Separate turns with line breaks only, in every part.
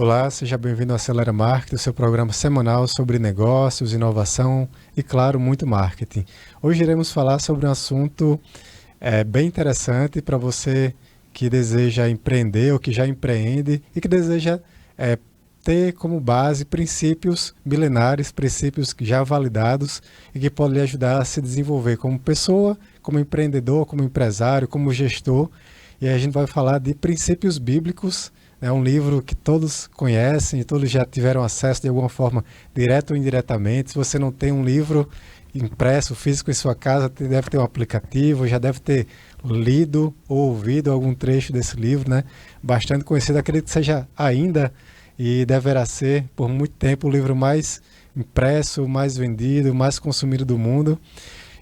Olá, seja bem-vindo ao Acelera Marketing, o seu programa semanal sobre negócios, inovação e, claro, muito marketing. Hoje iremos falar sobre um assunto bem interessante para você que deseja empreender ou que já empreende e que deseja ter como base princípios milenares, princípios já validados e que podem lhe ajudar a se desenvolver como pessoa, como empreendedor, como empresário, como gestor. E aí a gente vai falar de princípios bíblicos. É um livro que todos conhecem, todos já tiveram acesso de alguma forma, direto ou indiretamente. Se você não tem um livro impresso, físico em sua casa, deve ter um aplicativo, já deve ter lido ou ouvido algum trecho desse livro, né? Bastante conhecido, acredito que seja ainda e deverá ser por muito tempo o livro mais impresso, mais vendido, mais consumido do mundo.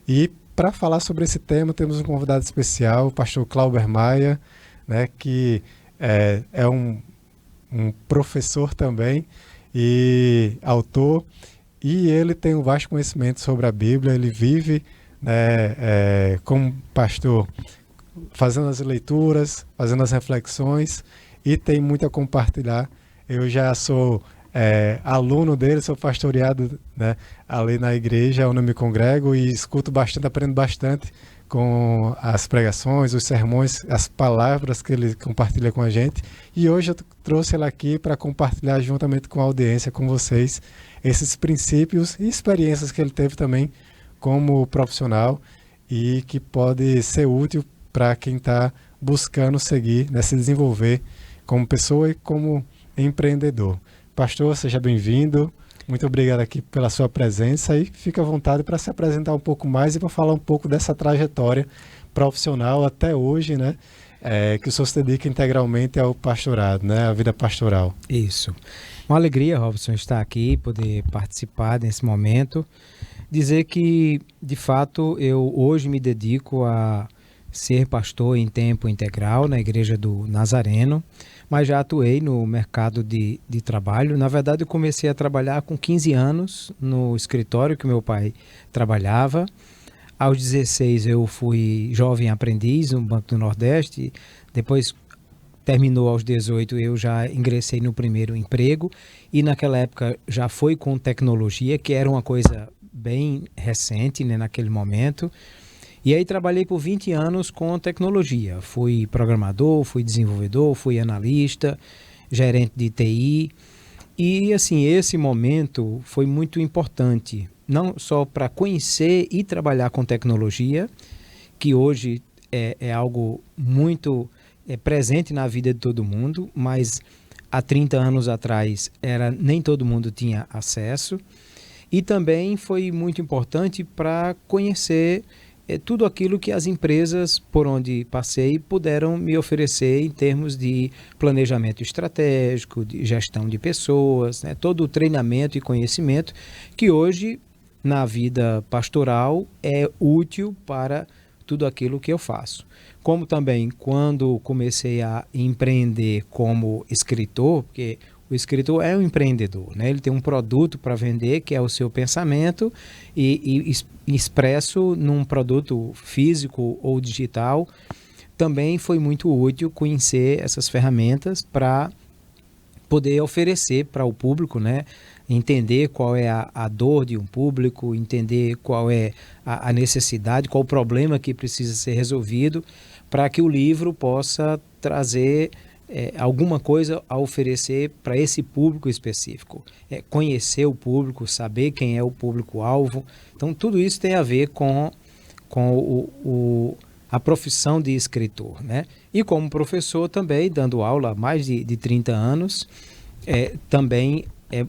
E para falar sobre esse tema, temos um convidado especial, o pastor Clauber Maia, né, que é um professor também e autor, e ele tem um vasto conhecimento sobre a Bíblia. Ele vive, né, como pastor, fazendo as leituras, fazendo as reflexões, e tem muito a compartilhar. Eu já sou aluno dele, sou pastoreado, né, ali na igreja onde eu me congrego e escuto bastante, aprendo bastante com as pregações, os sermões, as palavras que ele compartilha com a gente. E hoje eu trouxe ele aqui para compartilhar juntamente com a audiência, com vocês, esses princípios e experiências que ele teve também como profissional e que pode ser útil para quem está buscando seguir, né, se desenvolver como pessoa e como empreendedor. Pastor, seja bem-vindo. Muito obrigado aqui pela sua presença e fica à vontade para se apresentar um pouco mais e para falar um pouco dessa trajetória profissional até hoje, né? Que o senhor se dedica integralmente ao pastorado, né? À vida pastoral.
Isso. Uma alegria, Robson, estar aqui, poder participar desse momento. Dizer que, de fato, eu hoje me dedico a ser pastor em tempo integral na Igreja do Nazareno, mas já atuei no mercado de trabalho. Na verdade, eu comecei a trabalhar com 15 anos no escritório que meu pai trabalhava. Aos 16 eu fui jovem aprendiz no Banco do Nordeste. Depois terminou aos 18, eu já ingressei no primeiro emprego. E naquela época já foi com tecnologia, que era uma coisa bem recente, né, naquele momento. E aí trabalhei por 20 anos com tecnologia. Fui programador, fui desenvolvedor, fui analista, gerente de TI. E assim, esse momento foi muito importante, não só para conhecer e trabalhar com tecnologia, que hoje é algo muito presente na vida de todo mundo, mas há 30 anos atrás nem todo mundo tinha acesso. E também foi muito importante para conhecer tudo aquilo que as empresas por onde passei puderam me oferecer em termos de planejamento estratégico, de gestão de pessoas, né? Todo o treinamento e conhecimento que hoje, na vida pastoral, é útil para tudo aquilo que eu faço. Como também, quando comecei a empreender como escritor, porque o escritor é um empreendedor, né? Ele tem um produto para vender, que é o seu pensamento, e expresso num produto físico ou digital. Também foi muito útil conhecer essas ferramentas para poder oferecer para o público, né? Entender qual é a dor de um público, entender qual é a necessidade, qual o problema que precisa ser resolvido, para que o livro possa trazer alguma coisa a oferecer para esse público específico. Conhecer o público, saber quem é o público-alvo. Então, tudo isso tem a ver com a profissão de escritor, né? E como professor também, dando aula há mais de 30 anos, também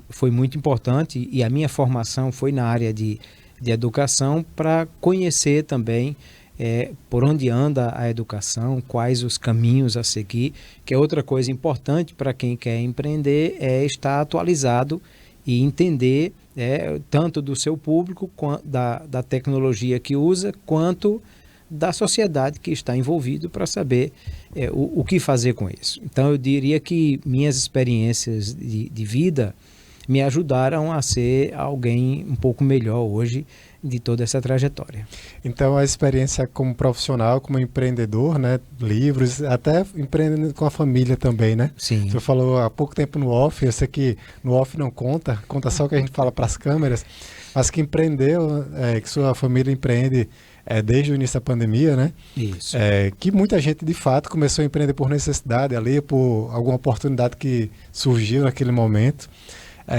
foi muito importante, e a minha formação foi na área de educação, para conhecer também por onde anda a educação, quais os caminhos a seguir, que é outra coisa importante para quem quer empreender, é estar atualizado e entender tanto do seu público, da tecnologia que usa, quanto da sociedade que está envolvido, para saber o que fazer com isso. Então eu diria que minhas experiências de vida me ajudaram a ser alguém um pouco melhor hoje de toda essa trajetória.
Então, a experiência como profissional, como empreendedor, né, livros, até empreendendo com a família também, né?
Sim.
Você falou há pouco tempo no off, eu sei que no off não conta só o que a gente fala para as câmeras, mas que empreendeu, que sua família empreende desde o início da pandemia, né?
Isso.
Que muita gente, de fato, começou a empreender por necessidade ali, por alguma oportunidade que surgiu naquele momento.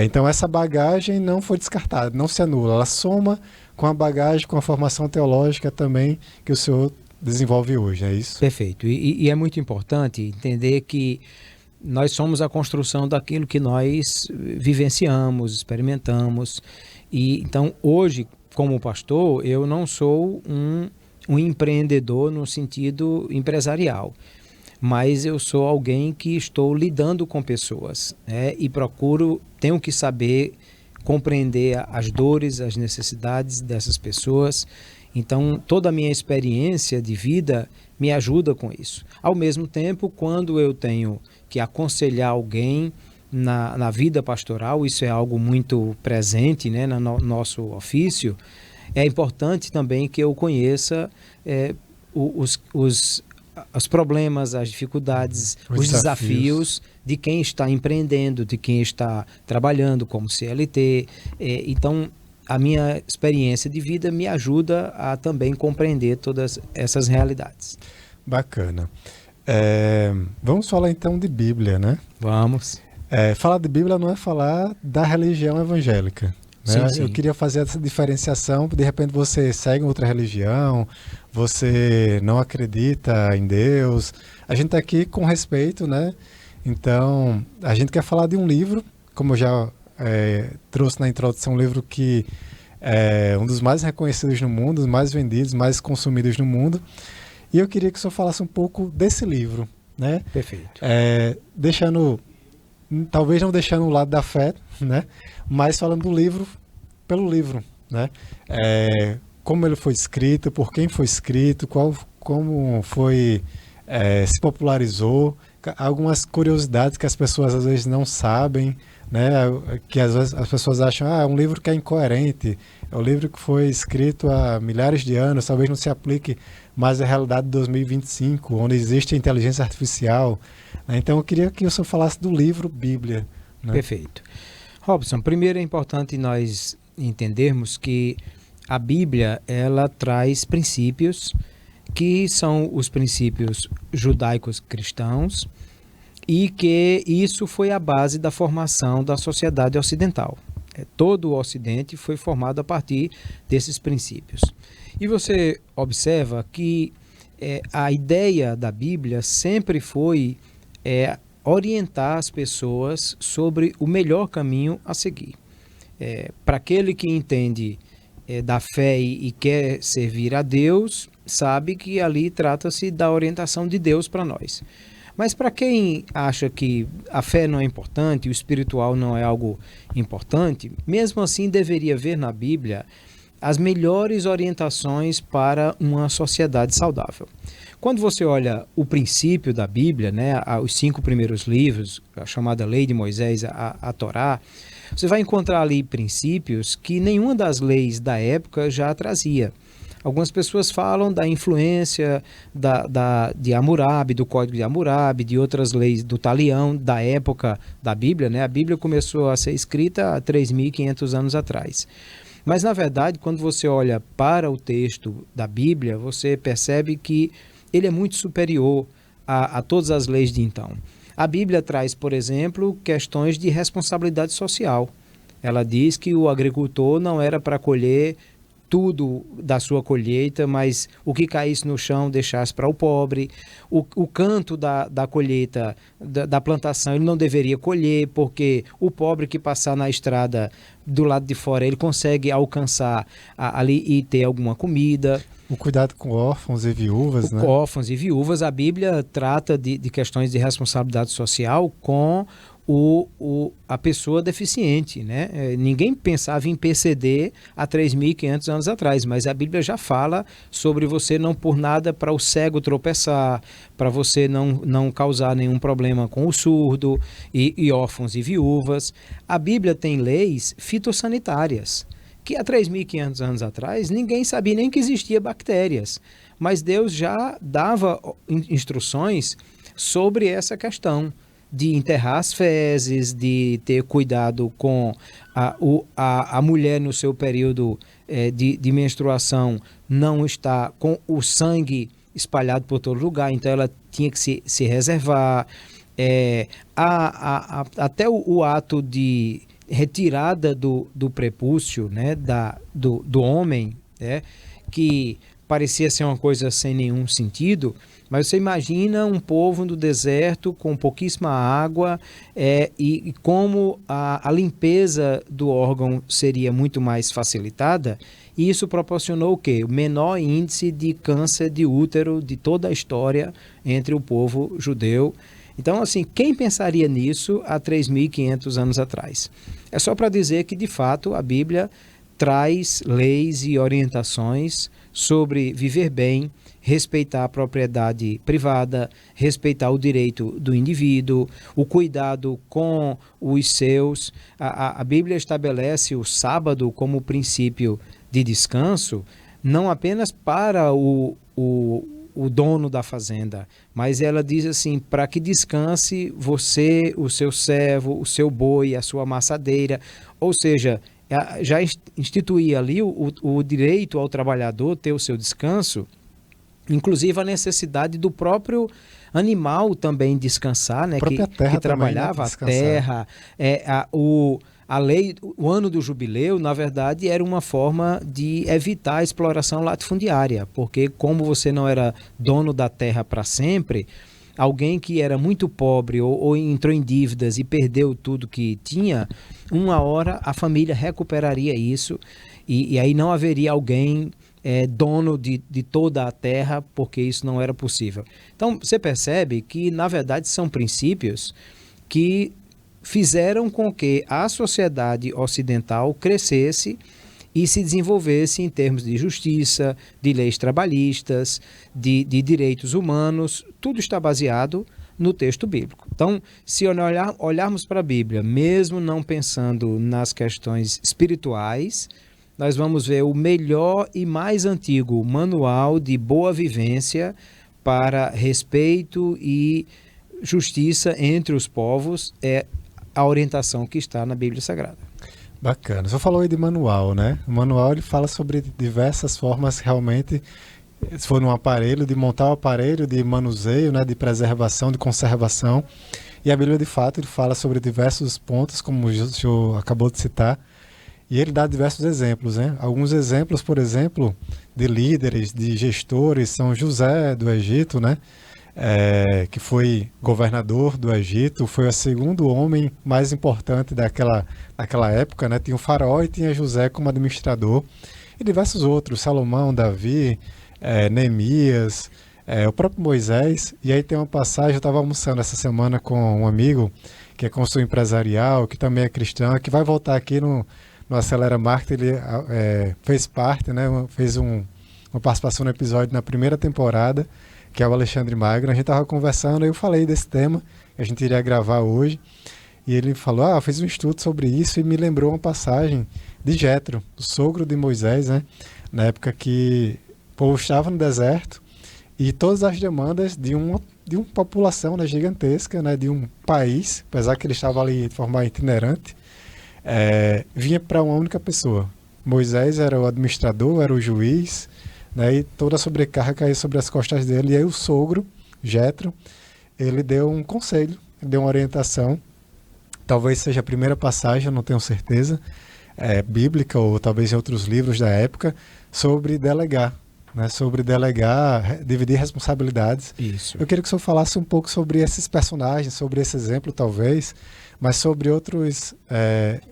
Então, essa bagagem não foi descartada, não se anula, ela soma com a bagagem, com a formação teológica também que o senhor desenvolve hoje, é isso?
Perfeito. E é muito importante entender que nós somos a construção daquilo que nós vivenciamos, experimentamos. E então, hoje, como pastor, eu não sou um empreendedor no sentido empresarial, mas eu sou alguém que estou lidando com pessoas, né? E tenho que saber compreender as dores, as necessidades dessas pessoas. Então, toda a minha experiência de vida me ajuda com isso. Ao mesmo tempo, quando eu tenho que aconselhar alguém na vida pastoral, isso é algo muito presente, né, no nosso ofício, é importante também que eu conheça os problemas, as dificuldades, os desafios de quem está empreendendo, de quem está trabalhando como CLT. Então, a minha experiência de vida me ajuda a também compreender todas essas realidades.
Bacana. Vamos falar então de Bíblia, né?
Vamos.
Falar de Bíblia não é falar da religião evangélica. Né?
Sim.
Eu queria fazer essa diferenciação, de repente você segue outra religião, você não acredita em Deus. A gente está aqui com respeito, né? Então, a gente quer falar de um livro, como eu já trouxe na introdução, um livro que é um dos mais reconhecidos no mundo, os mais vendidos, mais consumidos no mundo. E eu queria que o senhor falasse um pouco desse livro, né?
Perfeito.
Talvez não deixando o lado da fé, né? Mas falando do livro pelo livro, né? Como ele foi escrito, por quem foi escrito, como foi, se popularizou, algumas curiosidades que as pessoas às vezes não sabem, né? Que às vezes as pessoas acham, é um livro que é incoerente, é um livro que foi escrito há milhares de anos, talvez não se aplique mais à realidade de 2025, onde existe a inteligência artificial. Então eu queria que o senhor falasse do livro Bíblia. Né?
Perfeito. Robson, primeiro é importante nós entendermos que a Bíblia, ela traz princípios que são os princípios judaicos cristãos e que isso foi a base da formação da sociedade ocidental. Todo o Ocidente foi formado a partir desses princípios. E você observa que a ideia da Bíblia sempre foi orientar as pessoas sobre o melhor caminho a seguir. Para aquele que entende da fé e quer servir a Deus, sabe que ali trata-se da orientação de Deus para nós. Mas para quem acha que a fé não é importante, o espiritual não é algo importante, mesmo assim deveria ver na Bíblia as melhores orientações para uma sociedade saudável. Quando você olha o princípio da Bíblia, né, os 5 primeiros livros, a chamada Lei de Moisés, a Torá, você vai encontrar ali princípios que nenhuma das leis da época já trazia. Algumas pessoas falam da influência de Hammurabi, do Código de Hammurabi, de outras leis do Talião, da época da Bíblia, né? A Bíblia começou a ser escrita há 3.500 anos atrás. Mas, na verdade, quando você olha para o texto da Bíblia, você percebe que ele é muito superior a todas as leis de então. A Bíblia traz, por exemplo, questões de responsabilidade social. Ela diz que o agricultor não era para colher tudo da sua colheita, mas o que caísse no chão deixasse para o pobre. O canto da colheita, da plantação, ele não deveria colher, porque o pobre que passar na estrada do lado de fora ele consegue alcançar ali e ter alguma comida.
O cuidado com órfãos e viúvas, né?
Órfãos e viúvas, a Bíblia trata de questões de responsabilidade social com a pessoa deficiente, né? Ninguém pensava em PCD há 3.500 anos atrás, mas a Bíblia já fala sobre você não pôr nada para o cego tropeçar, para você não causar nenhum problema com o surdo e órfãos e viúvas. A Bíblia tem leis fitossanitárias, que há 3.500 anos atrás ninguém sabia nem que existia bactérias, mas Deus já dava instruções sobre essa questão de enterrar as fezes, de ter cuidado com a mulher no seu período de menstruação não estar com o sangue espalhado por todo lugar, então ela tinha que se reservar. Até o ato de retirada do prepúcio, né, do homem, né, que parecia ser uma coisa sem nenhum sentido, mas você imagina um povo no deserto com pouquíssima água e como a limpeza do órgão seria muito mais facilitada, e isso proporcionou o quê? O menor índice de câncer de útero de toda a história entre o povo judeu. Então, assim, quem pensaria nisso há 3.500 anos atrás? É só para dizer que, de fato, a Bíblia traz leis e orientações sobre viver bem, respeitar a propriedade privada, respeitar o direito do indivíduo, o cuidado com os seus. A Bíblia estabelece o sábado como princípio de descanso, não apenas para o dono da fazenda, mas ela diz assim, para que descanse você, o seu servo, o seu boi, a sua amassadeira, ou seja, já instituía ali o direito ao trabalhador ter o seu descanso, inclusive a necessidade do próprio animal também descansar, né? Que trabalhava a terra, a lei, o ano do jubileu, na verdade, era uma forma de evitar a exploração latifundiária, porque como você não era dono da terra para sempre, alguém que era muito pobre ou entrou em dívidas e perdeu tudo que tinha, uma hora a família recuperaria isso e aí não haveria alguém dono de toda a terra, porque isso não era possível. Então, você percebe que, na verdade, são princípios que fizeram com que a sociedade ocidental crescesse e se desenvolvesse em termos de justiça, de leis trabalhistas, de direitos humanos. Tudo está baseado no texto bíblico. Então, se olharmos para a Bíblia, mesmo não pensando nas questões espirituais, nós vamos ver o melhor e mais antigo manual de boa vivência para respeito e justiça entre os povos, é a orientação que está na Bíblia Sagrada.
Bacana. Você falou aí de manual, né? O manual ele fala sobre diversas formas realmente, se for num aparelho, de montar o aparelho, de manuseio, né? De preservação, de conservação. E a Bíblia, de fato, ele fala sobre diversos pontos, como o senhor acabou de citar. E ele dá diversos exemplos, né? Alguns exemplos, por exemplo, de líderes, de gestores, são José do Egito, né? Que foi governador do Egito, foi o segundo homem mais importante daquela época, né? Tinha o faraó e tinha José como administrador, e diversos outros, Salomão, Davi, Neemias, o próprio Moisés. E aí tem uma passagem, eu estava almoçando essa semana com um amigo que é consultor empresarial, que também é cristão, que vai voltar aqui no Acelera Marketing. Ele fez parte, né? Fez uma participação no episódio na primeira temporada, que é o Alexandre Magno. A gente estava conversando e eu falei desse tema que a gente iria gravar hoje, e ele falou, fez um estudo sobre isso, e me lembrou uma passagem de Jetro, o sogro de Moisés, né? Na época que o povo estava no deserto e todas as demandas de uma população, né, gigantesca, né, de um país, apesar que ele estava ali de forma itinerante, vinha para uma única pessoa. Moisés era o administrador, era o juiz, né, e toda a sobrecarga caía sobre as costas dele. E aí o sogro, Jetro, ele deu um conselho, deu uma orientação, talvez seja a primeira passagem, eu não tenho certeza, bíblica ou talvez em outros livros da época, sobre delegar, né, sobre delegar, dividir responsabilidades.
Isso.
Eu queria que o senhor falasse um pouco sobre esses personagens, sobre esse exemplo talvez, mas sobre outros,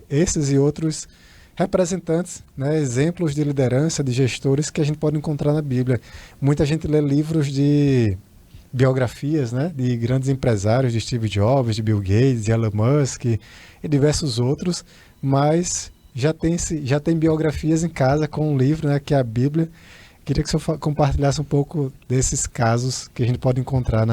esses e outros representantes, né, exemplos de liderança, de gestores que a gente pode encontrar na Bíblia. Muita gente lê livros de biografias, né, de grandes empresários, de Steve Jobs, de Bill Gates, de Elon Musk e diversos outros, mas já tem biografias em casa com um livro, né, que é a Bíblia. Queria que o senhor compartilhasse um pouco desses casos que a gente pode encontrar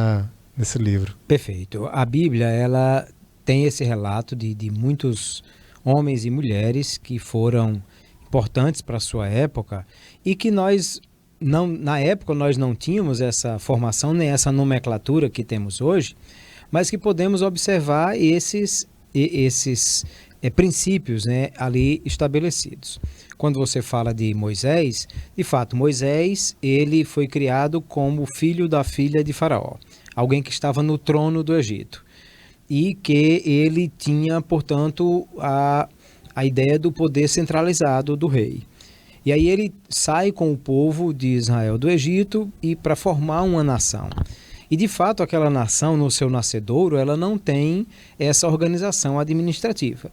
nesse livro.
Perfeito. A Bíblia, ela tem esse relato de muitos homens e mulheres que foram importantes para a sua época e que na época nós não tínhamos essa formação nem essa nomenclatura que temos hoje, mas que podemos observar esses princípios, né, ali estabelecidos. Quando você fala de Moisés, de fato, Moisés ele foi criado como filho da filha de Faraó, alguém que estava no trono do Egito e que ele tinha, portanto, a ideia do poder centralizado do rei. E aí ele sai com o povo de Israel do Egito e para formar uma nação. E de fato aquela nação no seu nascedouro, ela não tem essa organização administrativa.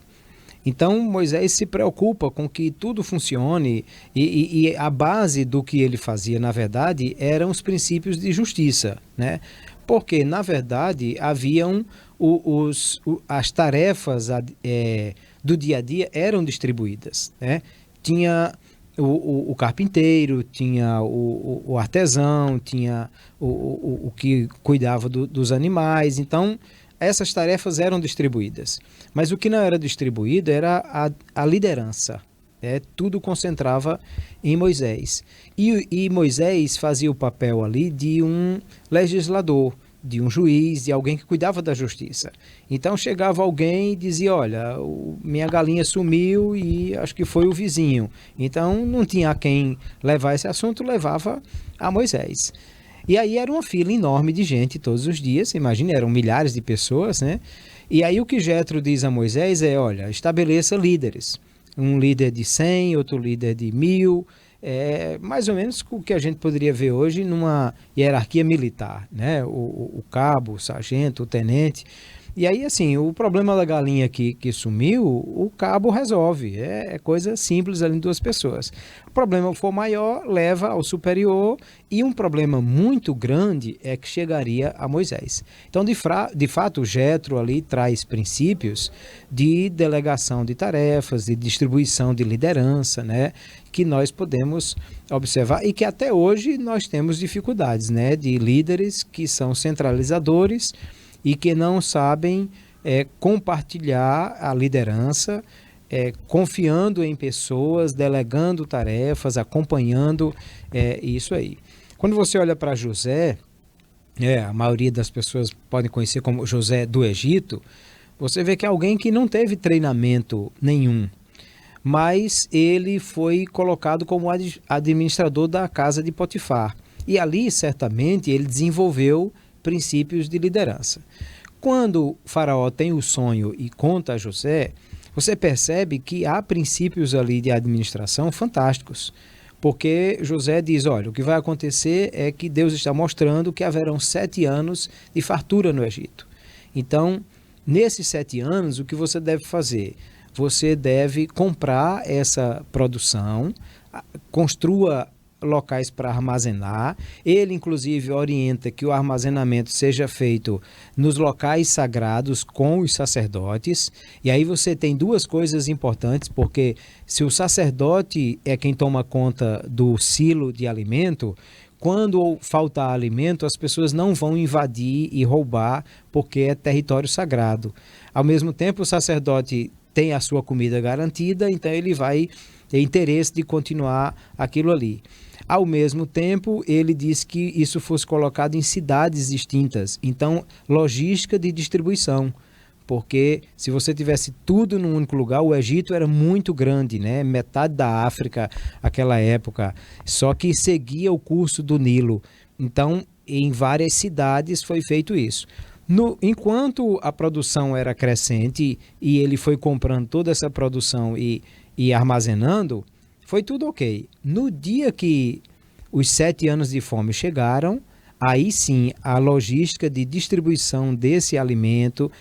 Então Moisés se preocupa com que tudo funcione e a base do que ele fazia, na verdade, eram os princípios de justiça, né? Porque, na verdade, haviam as tarefas do dia a dia eram distribuídas, né? Tinha o carpinteiro, tinha o artesão, tinha o que cuidava dos animais. Então, essas tarefas eram distribuídas. Mas o que não era distribuído era a liderança. Tudo concentrava em Moisés. E Moisés fazia o papel ali de um legislador, de um juiz, de alguém que cuidava da justiça. Então chegava alguém e dizia, olha, minha galinha sumiu e acho que foi o vizinho. Então não tinha a quem levar esse assunto, levava a Moisés. E aí era uma fila enorme de gente todos os dias, imagine, eram milhares de pessoas, né? E aí o que Jétro diz a Moisés é, olha, estabeleça líderes. Um líder de 100, outro líder de 1000, mais ou menos o que a gente poderia ver hoje numa hierarquia militar, né? O cabo, o sargento, o tenente. E aí, assim, o problema da galinha que sumiu, o cabo resolve. É coisa simples ali em duas pessoas. O problema for maior, leva ao superior, e um problema muito grande é que chegaria a Moisés. Então, de fato, Jétro ali traz princípios de delegação de tarefas, de distribuição de liderança, né? Que nós podemos observar e que até hoje nós temos dificuldades, né? De líderes que são centralizadores e que não sabem compartilhar a liderança, confiando em pessoas, delegando tarefas, acompanhando isso aí. Quando você olha para José, a maioria das pessoas podem conhecer como José do Egito, você vê que é alguém que não teve treinamento nenhum, mas ele foi colocado como administrador da casa de Potifar. E ali, certamente, ele desenvolveu princípios de liderança. Quando Faraó tem o sonho e conta a José, você percebe que há princípios ali de administração fantásticos, porque José diz, olha, o que vai acontecer é que Deus está mostrando que haverão 7 anos de fartura no Egito. Então, nesses 7 anos, o que você deve fazer? Você deve comprar essa produção, construa locais para armazenar. Ele, inclusive, orienta que o armazenamento seja feito nos locais sagrados com os sacerdotes. E aí você tem duas coisas importantes, porque se o sacerdote é quem toma conta do silo de alimento, quando faltar alimento, as pessoas não vão invadir e roubar, porque é território sagrado. Ao mesmo tempo, o sacerdote tem a sua comida garantida, então ele vai ter interesse de continuar aquilo ali. Ao mesmo tempo, ele disse que isso fosse colocado em cidades distintas. Então, logística de distribuição. Porque se você tivesse tudo num único lugar, o Egito era muito grande, né? Metade da África, aquela época, só que seguia o curso do Nilo. Então, em várias cidades foi feito isso. Enquanto a produção era crescente e ele foi comprando toda essa produção e armazenando, foi tudo ok. No dia que os 7 anos de fome chegaram, aí sim a logística de distribuição desse alimento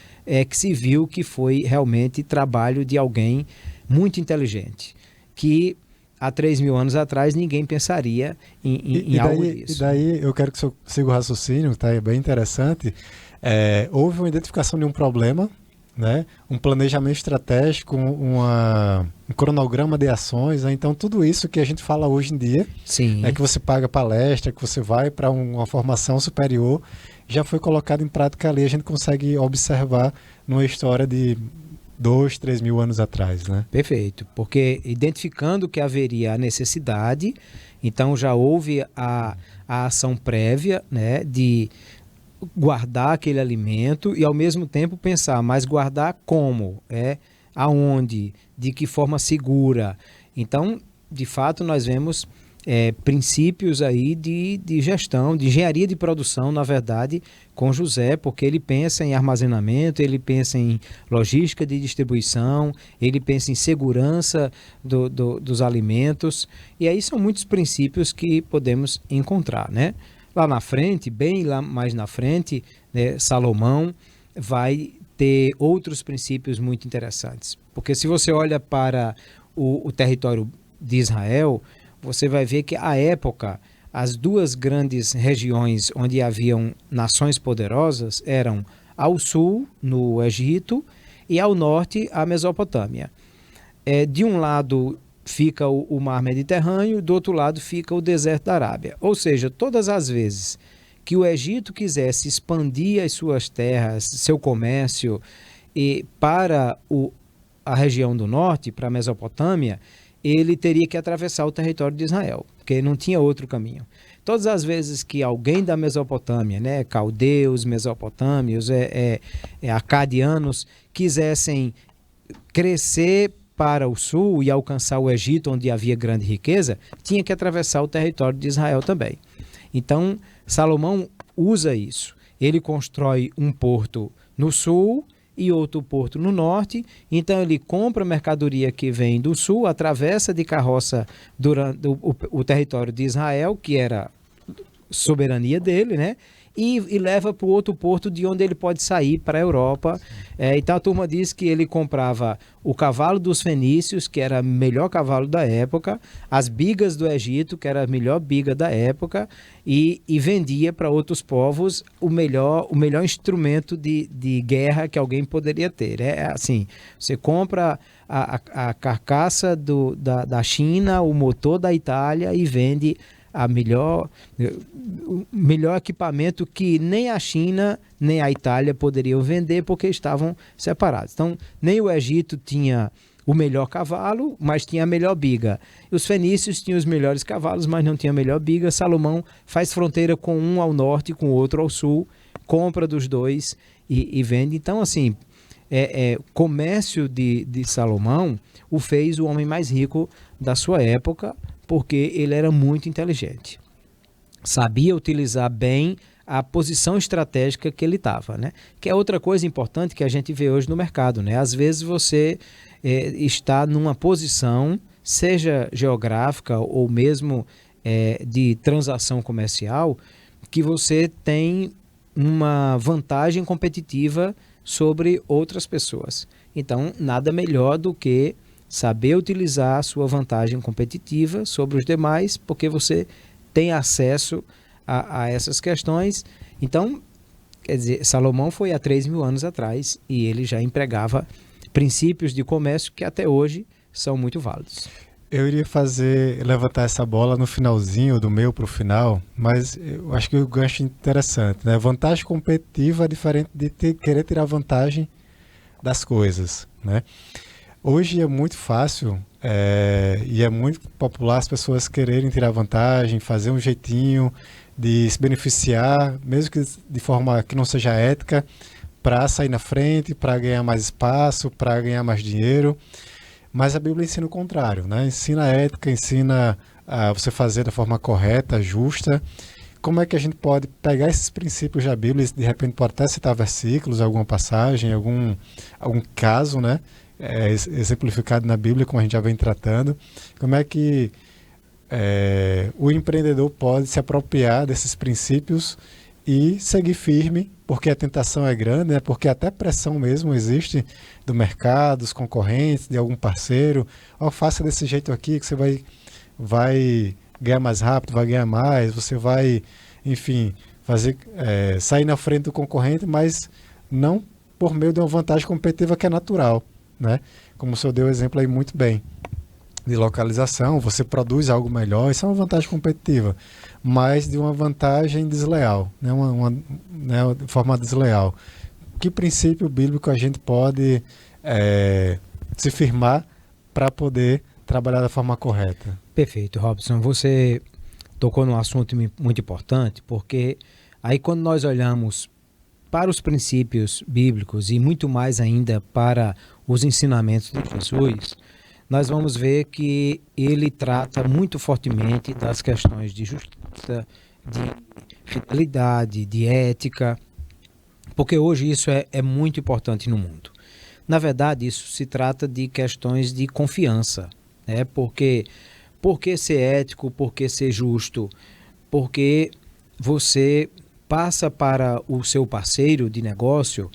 que se viu que foi realmente trabalho de alguém muito inteligente. que há 3.000 anos atrás ninguém pensaria em algo disso.
E daí eu quero que o senhor siga o raciocínio, tá? É bem interessante. Houve uma identificação de um problema, né? Um planejamento estratégico, um cronograma de ações, né? Então tudo isso que a gente fala hoje em dia,
Sim.
que você paga palestra, que você vai para uma formação superior, já foi colocado em prática ali, a gente consegue observar numa história de 2, 3 mil anos atrás, né?
Perfeito, porque identificando que haveria a necessidade, então já houve a ação prévia, né, de guardar aquele alimento e ao mesmo tempo pensar, mas guardar como? Aonde? De que forma segura? Então, de fato, nós vemos princípios aí de gestão, de engenharia de produção, na verdade, com José, porque ele pensa em armazenamento, ele pensa em logística de distribuição, ele pensa em segurança dos alimentos, e aí são muitos princípios que podemos encontrar, né? Lá na frente, bem lá mais na frente, né, Salomão vai ter outros princípios muito interessantes, porque se você olha para o território de Israel, você vai ver que, à época, as duas grandes regiões onde haviam nações poderosas eram ao sul, no Egito, e ao norte, a Mesopotâmia. De um lado fica o Mar Mediterrâneo, do outro lado fica o deserto da Arábia. Ou seja, todas as vezes que o Egito quisesse expandir as suas terras, seu comércio, para a região do norte, para a Mesopotâmia, ele teria que atravessar o território de Israel, porque não tinha outro caminho. Todas as vezes que alguém da Mesopotâmia, né, caldeus, mesopotâmios, acadianos, quisessem crescer para o sul e alcançar o Egito, onde havia grande riqueza, tinha que atravessar o território de Israel também. Então, Salomão usa isso. Ele constrói um porto no sul e outro porto no norte, então ele compra mercadoria que vem do sul, atravessa de carroça durante o território de Israel, que era soberania dele, né? E leva para o outro porto de onde ele pode sair para a Europa. Então a turma diz que ele comprava o cavalo dos fenícios, que era o melhor cavalo da época, as bigas do Egito, que era a melhor biga da época, e vendia para outros povos o melhor instrumento de guerra que alguém poderia ter. Assim, você compra a carcaça da China, o motor da Itália e vende o melhor equipamento que nem a China nem a Itália poderiam vender porque estavam separados. Então, nem o Egito tinha o melhor cavalo, mas tinha a melhor biga. Os fenícios tinham os melhores cavalos, mas não tinha a melhor biga. Salomão faz fronteira com um ao norte, com o outro ao sul, compra dos dois e vende. Então, assim, comércio de Salomão o fez o homem mais rico da sua época, porque ele era muito inteligente. Sabia utilizar bem a posição estratégica que ele estava, né? Que é outra coisa importante que a gente vê hoje no mercado, né? Às vezes você está numa posição, seja geográfica ou mesmo de transação comercial, que você tem uma vantagem competitiva sobre outras pessoas. Então, nada melhor do que saber utilizar a sua vantagem competitiva sobre os demais, porque você tem acesso a essas questões. Então, quer dizer, Salomão foi há 3.000 anos atrás e ele já empregava princípios de comércio que até hoje são muito válidos.
Eu iria levantar essa bola no finalzinho, do meio para o final, mas eu acho que o gancho é interessante, né? Vantagem competitiva é diferente de querer tirar vantagem das coisas, né? Hoje é muito fácil e é muito popular as pessoas quererem tirar vantagem, fazer um jeitinho de se beneficiar, mesmo que de forma que não seja ética, para sair na frente, para ganhar mais espaço, para ganhar mais dinheiro. Mas a Bíblia ensina o contrário, né? Ensina a ética, ensina a você fazer da forma correta, justa. Como é que a gente pode pegar esses princípios da Bíblia e de repente pode até citar versículos, alguma passagem, algum caso, né? Exemplificado na Bíblia, como a gente já vem tratando. Como é que o empreendedor pode se apropriar desses princípios e seguir firme porque a tentação é grande, né? Porque até pressão mesmo existe do mercado, dos concorrentes, de algum parceiro. Ó, faça desse jeito aqui que você vai ganhar mais rápido, vai ganhar mais, você vai, enfim, sair na frente do concorrente, mas não por meio de uma vantagem competitiva que é natural, né? Como o senhor deu o exemplo aí muito bem, de localização, você produz algo melhor, isso é uma vantagem competitiva, mas de uma vantagem desleal, né? Né, de forma desleal. Que princípio bíblico a gente pode se firmar para poder trabalhar da forma correta?
Perfeito, Robson. Você tocou num assunto muito importante, porque aí quando nós olhamos para os princípios bíblicos e muito mais ainda para os ensinamentos de Jesus, nós vamos ver que ele trata muito fortemente das questões de justiça, de fidelidade, de ética, porque hoje isso é muito importante no mundo. Na verdade, isso se trata de questões de confiança, né? Porque por que ser ético, por que ser justo? Porque você passa para o seu parceiro de negócio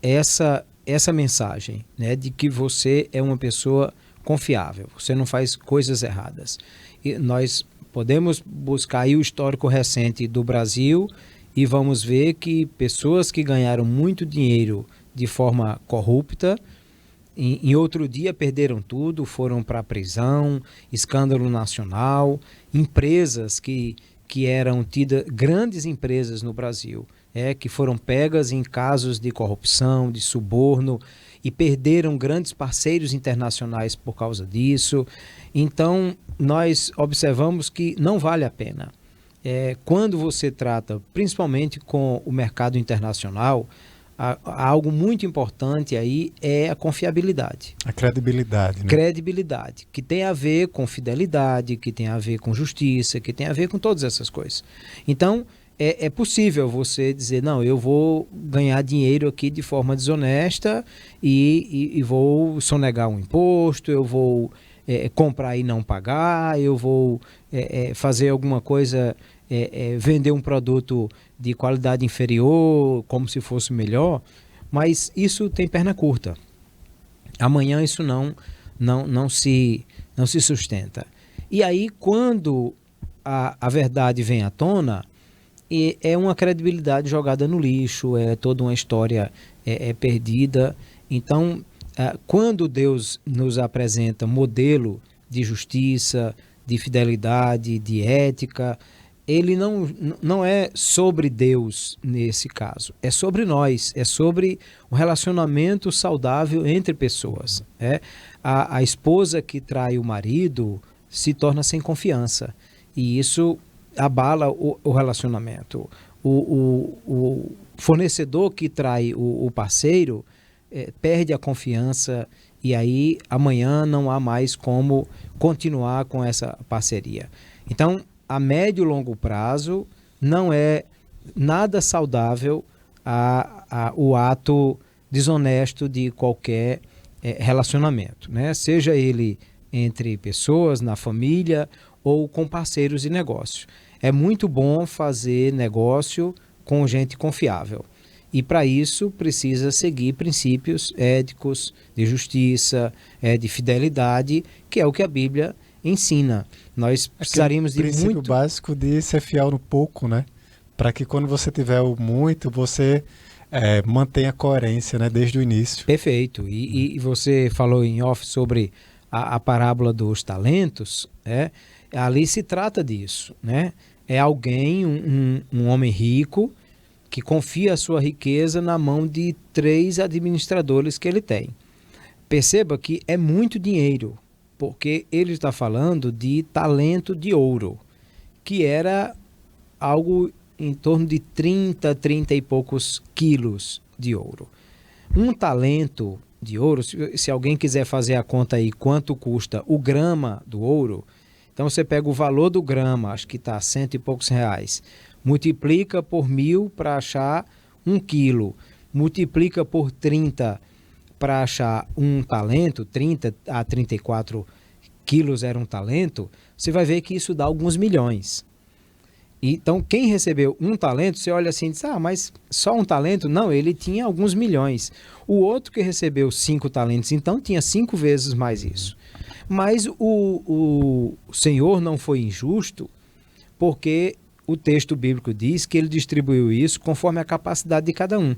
essa mensagem, né, de que você é uma pessoa confiável, você não faz coisas erradas. E nós podemos buscar aí o histórico recente do Brasil e vamos ver que pessoas que ganharam muito dinheiro de forma corrupta, em outro dia perderam tudo, foram para a prisão, escândalo nacional, empresas que eram tidas, grandes empresas no Brasil, que foram pegas em casos de corrupção, de suborno, e perderam grandes parceiros internacionais por causa disso. Então, nós observamos que não vale a pena. Quando você trata, principalmente com o mercado internacional, algo muito importante aí é a confiabilidade.
A credibilidade, né?
Credibilidade, que tem a ver com fidelidade, que tem a ver com justiça, que tem a ver com todas essas coisas. Então, é possível você dizer, não, eu vou ganhar dinheiro aqui de forma desonesta e vou sonegar um imposto, eu vou comprar e não pagar, eu vou fazer alguma coisa, vender um produto de qualidade inferior, como se fosse melhor, mas isso tem perna curta. Amanhã isso não se sustenta. E aí, quando a verdade vem à tona, é uma credibilidade jogada no lixo, é toda uma história perdida. Então, quando Deus nos apresenta modelo de justiça, de fidelidade, de ética, ele não é sobre Deus nesse caso, é sobre nós, é sobre o relacionamento saudável entre pessoas. A esposa que trai o marido se torna sem confiança e isso abala o relacionamento. O fornecedor que trai o parceiro perde a confiança e aí amanhã não há mais como continuar com essa parceria. Então, a médio e longo prazo não é nada saudável o ato desonesto de qualquer relacionamento, né? Seja ele entre pessoas, na família ou com parceiros de negócio. É muito bom fazer negócio com gente confiável. E para isso precisa seguir princípios éticos, de justiça, de fidelidade, que é o que a Bíblia ensina. Nós precisaríamos de muito...
O princípio básico de ser fiel no pouco, né? Para que quando você tiver o muito, você mantenha a coerência, né? Desde o início.
Perfeito. E você falou em off sobre a parábola dos talentos, ali se trata disso, né? É alguém, um homem rico, que confia a sua riqueza na mão de 3 administradores que ele tem. Perceba que é muito dinheiro, porque ele está falando de talento de ouro, que era algo em torno de 30 e poucos quilos de ouro. Um talento de ouro, se alguém quiser fazer a conta aí quanto custa o grama do ouro, então você pega o valor do grama, acho que está 100 e poucos reais, multiplica por 1.000 para achar 1 quilo, multiplica por 30 para achar um talento, 30 a 34 quilos era um talento, você vai ver que isso dá alguns milhões. Então, quem recebeu um talento, você olha assim e diz, mas só um talento? Não, ele tinha alguns milhões. O outro que recebeu 5 talentos, então, tinha 5 vezes mais isso. Mas o Senhor não foi injusto, porque o texto bíblico diz que ele distribuiu isso conforme a capacidade de cada um.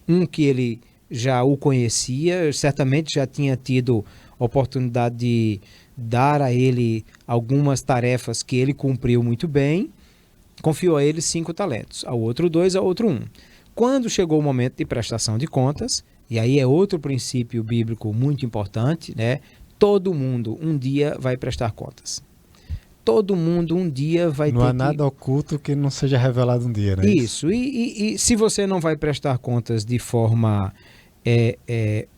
Um que ele já o conhecia, certamente já tinha tido oportunidade de dar a ele algumas tarefas que ele cumpriu muito bem, confiou a ele 5 talentos, ao outro 2, ao outro 1. Quando chegou o momento de prestação de contas, e aí é outro princípio bíblico muito importante, né? Todo mundo um dia vai prestar contas. Todo mundo um dia vai ter que...
Não há nada oculto que não seja revelado um dia, né?
Isso. E se você não vai prestar contas de forma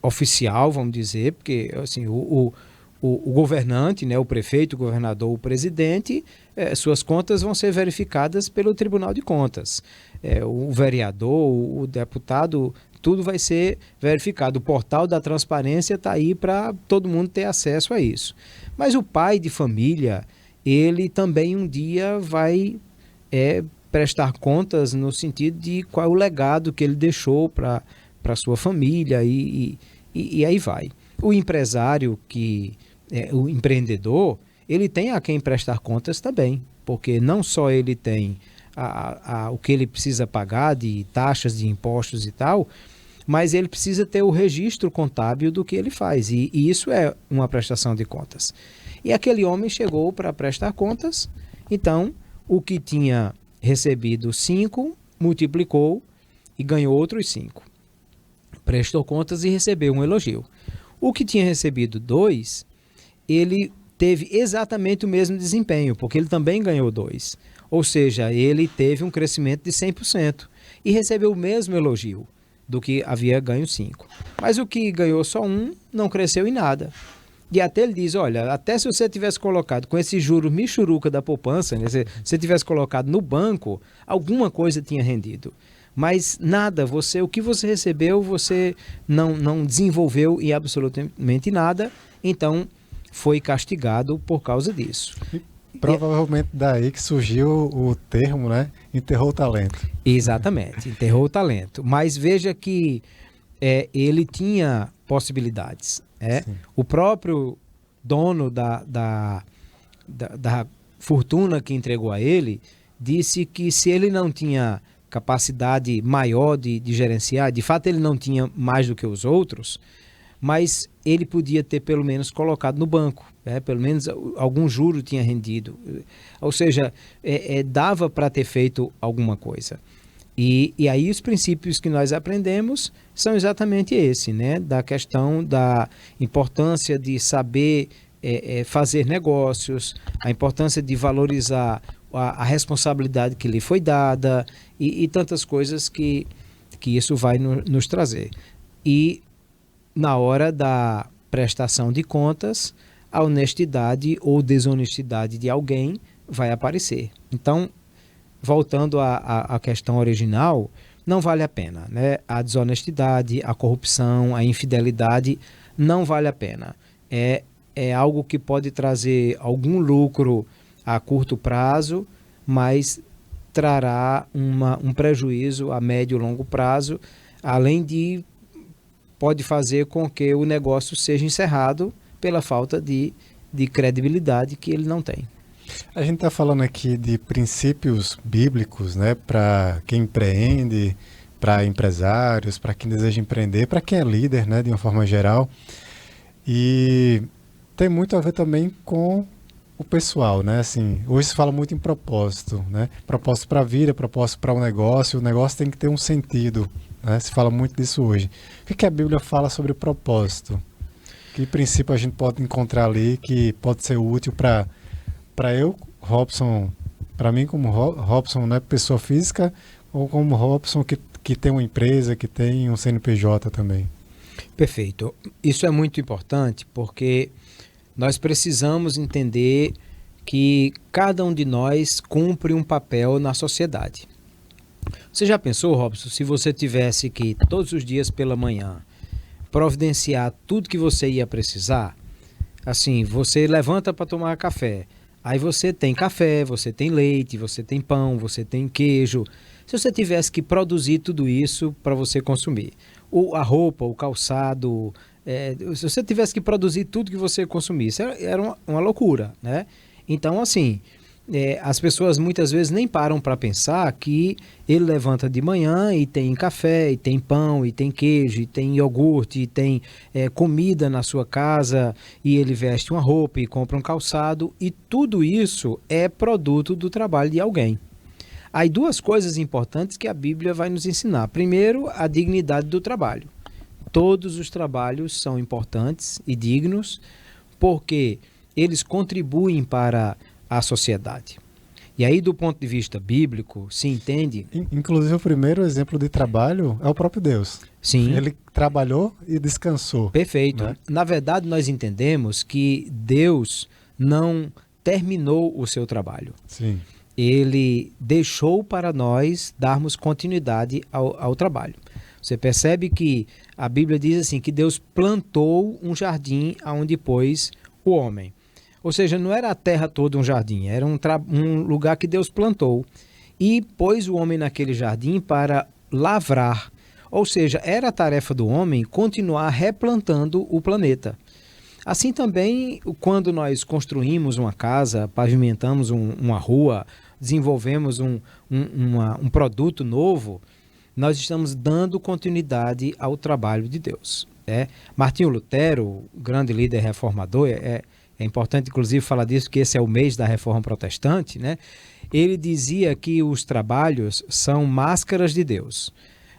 oficial, vamos dizer, porque assim, o governante, né, o prefeito, o governador, o presidente, suas contas vão ser verificadas pelo Tribunal de Contas. O vereador, o deputado, tudo vai ser verificado. O portal da transparência está aí para todo mundo ter acesso a isso. Mas o pai de família, ele também um dia vai prestar contas no sentido de qual é o legado que ele deixou para sua família e aí vai. O empresário, o empreendedor, ele tem a quem prestar contas também, porque não só ele tem o que ele precisa pagar de taxas, de impostos e tal, mas ele precisa ter o registro contábil do que ele faz, e isso é uma prestação de contas. E aquele homem chegou para prestar contas, então o que tinha recebido 5, multiplicou e ganhou outros 5. Prestou contas e recebeu um elogio. O que tinha recebido 2, ele teve exatamente o mesmo desempenho, porque ele também ganhou 2. Ou seja, ele teve um crescimento de 100% e recebeu o mesmo elogio do que havia ganho 5. Mas o que ganhou só 1 não cresceu em nada. E até ele diz, olha, até se você tivesse colocado com esse juro michuruca da poupança, né, se você tivesse colocado no banco, alguma coisa tinha rendido. Mas nada, o que você recebeu, você não desenvolveu em absolutamente nada, então foi castigado por causa disso.
Provavelmente daí que surgiu o termo, né? Enterrou o talento.
Exatamente, enterrou o talento. Mas veja que ele tinha possibilidades. O próprio dono da fortuna que entregou a ele disse que se ele não tinha capacidade maior de gerenciar, de fato ele não tinha mais do que os outros, mas ele podia ter pelo menos colocado no banco, pelo menos algum juro tinha rendido, ou seja, dava para ter feito alguma coisa. E aí os princípios que nós aprendemos são exatamente esse, né? Da questão da importância de saber fazer negócios, a importância de valorizar a responsabilidade que lhe foi dada e tantas coisas que isso vai nos trazer. E na hora da prestação de contas, a honestidade ou desonestidade de alguém vai aparecer. Então, voltando à questão original, não vale a pena, né? A desonestidade, a corrupção, a infidelidade não vale a pena. É algo que pode trazer algum lucro a curto prazo, mas trará um prejuízo a médio e longo prazo, além de pode fazer com que o negócio seja encerrado pela falta de credibilidade que ele não tem.
A gente está falando aqui de princípios bíblicos, né, para quem empreende, para empresários, para quem deseja empreender, para quem é líder, né, de uma forma geral. E tem muito a ver também com o pessoal, né? Assim, hoje se fala muito em propósito, né? Propósito para a vida, propósito para o negócio tem que ter um sentido, né? Se fala muito disso hoje. O que a Bíblia fala sobre o propósito? Que princípio a gente pode encontrar ali que pode ser útil para eu, Robson, para mim como Robson, né, pessoa física, ou como Robson que tem uma empresa, que tem um CNPJ também?
Perfeito. Isso é muito importante porque nós precisamos entender que cada um de nós cumpre um papel na sociedade. Você já pensou, Robson, se você tivesse que todos os dias pela manhã providenciar tudo que você ia precisar? Assim, você levanta para tomar café, Aí você tem café, você tem leite, você tem pão, você tem queijo. Se você tivesse que produzir tudo isso para você consumir, a roupa, o calçado, se você tivesse que produzir tudo que você consumisse, era uma loucura, né? Então, assim, as pessoas muitas vezes nem param para pensar que ele levanta de manhã e tem café, e tem pão, e tem queijo, e tem iogurte, e tem comida na sua casa, e ele veste uma roupa e compra um calçado, e tudo isso é produto do trabalho de alguém. Aí duas coisas importantes que a Bíblia vai nos ensinar. Primeiro, a dignidade do trabalho. Todos os trabalhos são importantes e dignos porque eles contribuem para a sociedade. E aí, do ponto de vista bíblico, se entende...
Inclusive, o primeiro exemplo de trabalho é o próprio Deus.
Sim.
Ele trabalhou e descansou.
Perfeito.
Né?
Na verdade, nós entendemos que Deus não terminou o seu trabalho.
Sim.
Ele deixou para nós darmos continuidade ao trabalho. Você percebe que a Bíblia diz assim, que Deus plantou um jardim onde pôs o homem. Ou seja, não era a terra toda um jardim, era um lugar que Deus plantou e pôs o homem naquele jardim para lavrar. Ou seja, era a tarefa do homem continuar replantando o planeta. Assim também, quando nós construímos uma casa, pavimentamos uma rua, desenvolvemos um produto novo, nós estamos dando continuidade ao trabalho de Deus. Martinho Lutero, grande líder reformador, é importante inclusive falar disso, que esse é o mês da Reforma Protestante, né? Ele dizia que os trabalhos são máscaras de Deus.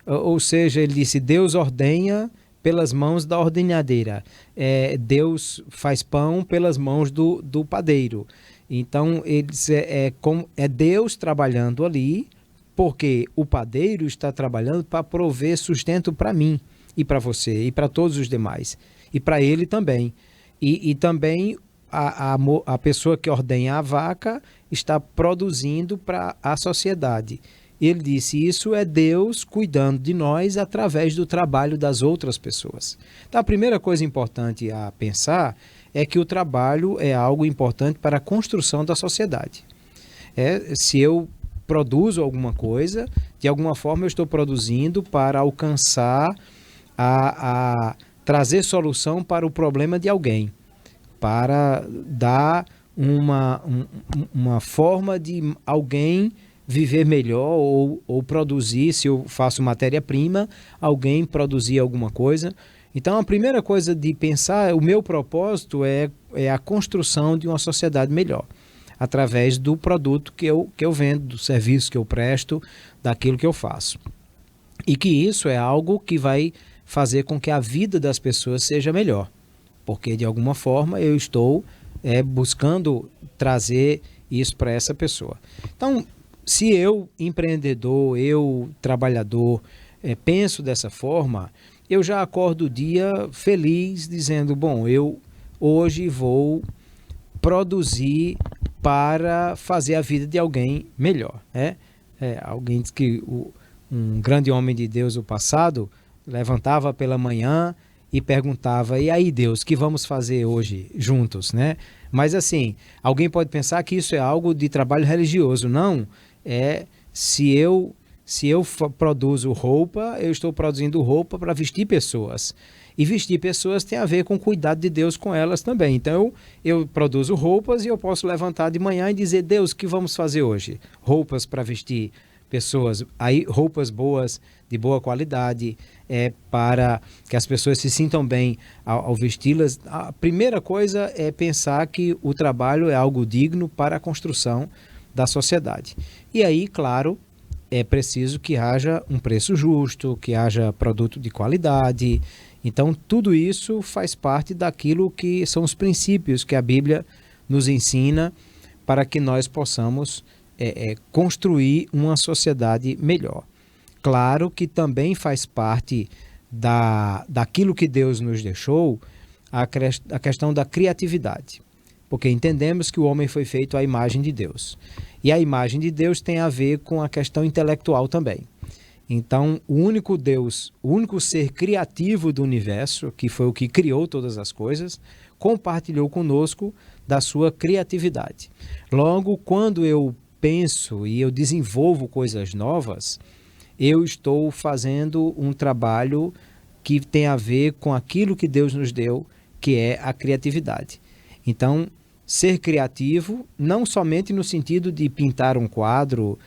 Ou seja, ele disse, Deus ordenha pelas mãos da ordenhadeira. Deus faz pão pelas mãos do padeiro. Então, é Deus trabalhando ali, porque o padeiro está trabalhando para prover sustento para mim e para você e para todos os demais. E para ele também. E também a pessoa que ordenha a vaca está produzindo para a sociedade. Ele disse, isso é Deus cuidando de nós através do trabalho das outras pessoas. Então, a primeira coisa importante a pensar é que o trabalho é algo importante para a construção da sociedade. Se eu produzo alguma coisa, de alguma forma eu estou produzindo para alcançar, trazer solução para o problema de alguém, para dar uma forma de alguém viver melhor ou produzir, se eu faço matéria-prima, alguém produzir alguma coisa. Então, a primeira coisa de pensar, o meu propósito é a construção de uma sociedade melhor, através do produto que eu vendo, do serviço que eu presto, daquilo que eu faço. E que isso é algo que vai fazer com que a vida das pessoas seja melhor, porque de alguma forma eu estou buscando trazer isso para essa pessoa. Então, se eu, empreendedor, eu, trabalhador, penso dessa forma, eu já acordo o dia feliz, dizendo, bom, eu hoje vou produzir para fazer a vida de alguém melhor. Alguém diz que um grande homem de Deus do passado levantava pela manhã e perguntava, e aí Deus, o que vamos fazer hoje juntos, né? Mas assim, alguém pode pensar que isso é algo de trabalho religioso. Não, se eu produzo roupa, eu estou produzindo roupa para vestir pessoas. E vestir pessoas tem a ver com o cuidado de Deus com elas também. Então, eu produzo roupas e eu posso levantar de manhã e dizer, Deus, o que vamos fazer hoje? Roupas para vestir pessoas, aí roupas boas, de boa qualidade, para que as pessoas se sintam bem ao vesti-las. A primeira coisa é pensar que o trabalho é algo digno para a construção da sociedade. E aí, claro, é preciso que haja um preço justo, que haja produto de qualidade. Então, tudo isso faz parte daquilo que são os princípios que a Bíblia nos ensina para que nós possamos construir uma sociedade melhor. Claro que também faz parte daquilo que Deus nos deixou a questão da criatividade, porque entendemos que o homem foi feito à imagem de Deus. E a imagem de Deus tem a ver com a questão intelectual também. Então, o único Deus, o único ser criativo do universo, que foi o que criou todas as coisas, compartilhou conosco da sua criatividade. Logo, quando eu penso e eu desenvolvo coisas novas, eu estou fazendo um trabalho que tem a ver com aquilo que Deus nos deu, que é a criatividade. Então, ser criativo, não somente no sentido de pintar um quadro,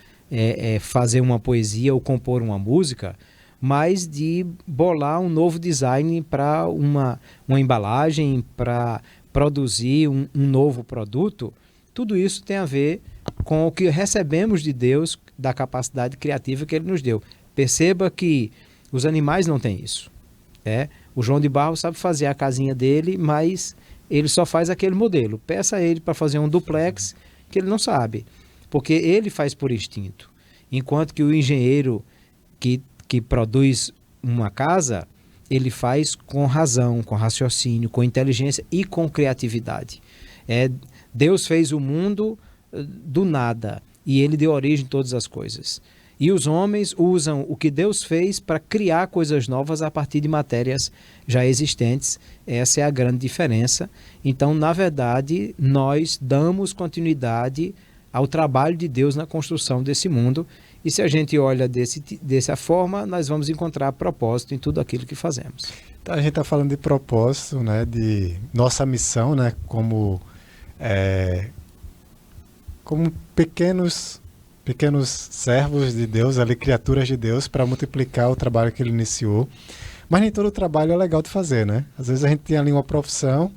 fazer uma poesia ou compor uma música, mas de bolar um novo design para uma embalagem, para produzir um novo produto. Tudo isso tem a ver com o que recebemos de Deus, da capacidade criativa que Ele nos deu. Perceba que os animais não têm isso. O João de Barro sabe fazer a casinha dele, mas ele só faz aquele modelo. Peça a ele para fazer um duplex, que ele não sabe, porque ele faz por instinto. Enquanto que o engenheiro que produz uma casa, ele faz com razão, com raciocínio, com inteligência e com criatividade. Deus fez o mundo do nada e ele deu origem a todas as coisas. E os homens usam o que Deus fez para criar coisas novas a partir de matérias já existentes. Essa é a grande diferença. Então, na verdade, nós damos continuidade ao trabalho de Deus na construção desse mundo. E se a gente olha dessa forma, nós vamos encontrar propósito em tudo aquilo que fazemos.
Então, a gente está falando de propósito, né, de nossa missão, né, como pequenos servos de Deus, ali, criaturas de Deus, para multiplicar o trabalho que ele iniciou. Mas nem todo trabalho é legal de fazer, né? Às vezes a gente tem ali uma profissão,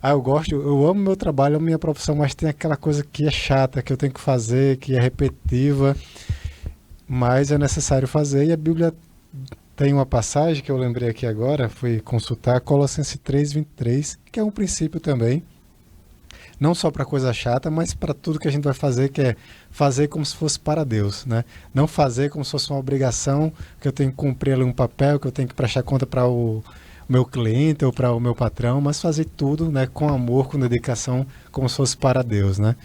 eu amo meu trabalho, amo minha profissão, mas tem aquela coisa que é chata, que eu tenho que fazer, que é repetitiva, mas é necessário fazer. E a Bíblia tem uma passagem que eu lembrei aqui agora, fui consultar, Colossenses 3:23, que é um princípio também, não só para coisa chata, mas para tudo que a gente vai fazer, que é fazer como se fosse para Deus, né? Não fazer como se fosse uma obrigação, que eu tenho que cumprir ali um papel, que eu tenho que prestar conta para o meu cliente ou para o meu patrão, mas fazer tudo, né, com amor, com dedicação, como se fosse para Deus, né?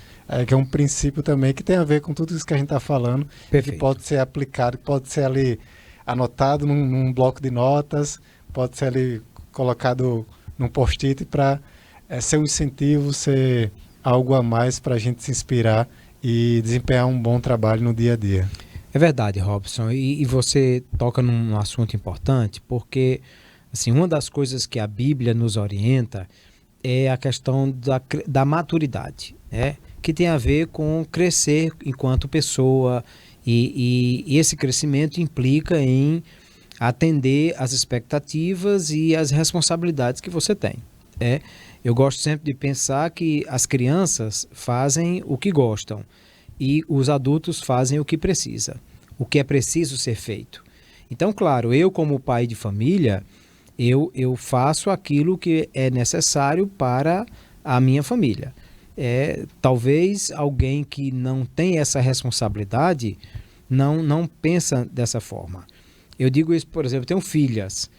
Que é um princípio também que tem a ver com tudo isso que a gente está falando,
Perfeito.
Que pode ser aplicado, que pode ser ali anotado num bloco de notas, pode ser ali colocado num post-it para ser um incentivo, ser algo a mais para a gente se inspirar e desempenhar um bom trabalho no dia a dia.
É verdade, Robson, e você toca num assunto importante, porque assim, uma das coisas que a Bíblia nos orienta é a questão da maturidade, que tem a ver com crescer enquanto pessoa, e esse crescimento implica em atender às expectativas e às responsabilidades que você tem. Eu gosto sempre de pensar que as crianças fazem o que gostam e os adultos fazem o que precisa, o que é preciso ser feito. Então, claro, eu como pai de família, eu faço aquilo que é necessário para a minha família. Talvez alguém que não tem essa responsabilidade não pensa dessa forma. Eu digo isso, por exemplo, eu tenho filhas.